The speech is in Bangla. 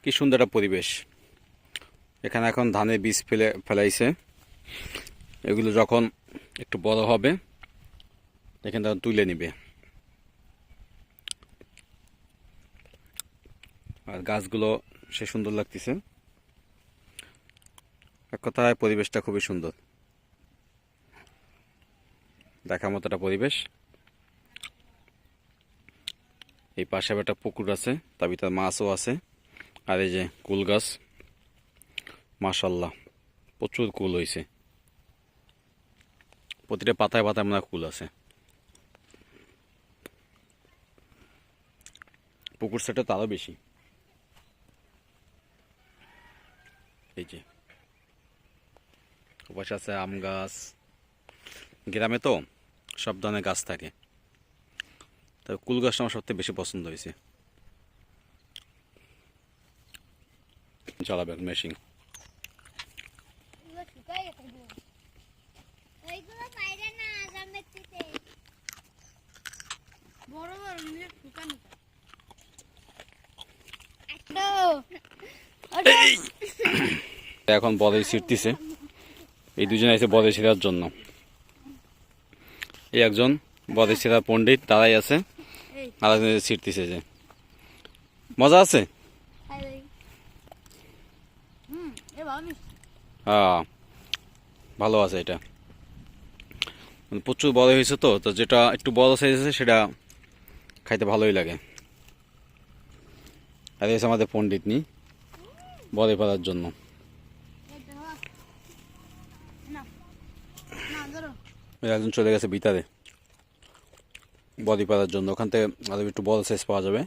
কি সুন্দর একটা পরিবেশ। এখানে এখন ধানের বীজ ফেলাইছে। এগুলো যখন একটু বড় হবে এখান থেকে তুলে নিবে। আর গাছগুলো সে সুন্দর লাগতেছে। এক কথায় পরিবেশটা খুবই সুন্দর, দেখার মতো একটা পরিবেশ। এই পাশে একটা পুকুর আছে, তার ভিতরে মাছও আছে। আর এই যে কুল গাছ, মাশাল্লাহ প্রচুর কুল হয়েছে। প্রতিটা পাতায় পাতায় মনে হয় কুল আছে। পুকুর সেটা তো আরও বেশি। এই যে ওপাশে আছে আম গাছ। গ্রামে তো সব ধরনের গাছ থাকে, তবে কুল গাছটা আমার সবথেকে বেশি পছন্দ হয়েছে। চালাবে মেশিন। এখন বদে ছিটতেছে। এই দুজনে আছে বদে ছিটার জন্য। এই একজন বদে ছিটা পণ্ডিত দাঁড়াই আছে, আর একজন ছিটতেছে। যে মজা আছে। হ্যাঁ ভালো আছে। এটা প্রচুর বড় হয়েছে তো, তো যেটা একটু বড় সাইজ আছে সেটা খাইতে ভালোই লাগে। আর এসে আমাদের পণ্ডিত নি বদে পালার জন্য। একজন চলে গেছে ভিতরে বডি পালার জন্য। ওখান থেকে আরো একটু বড় সাইজ পাওয়া যাবে।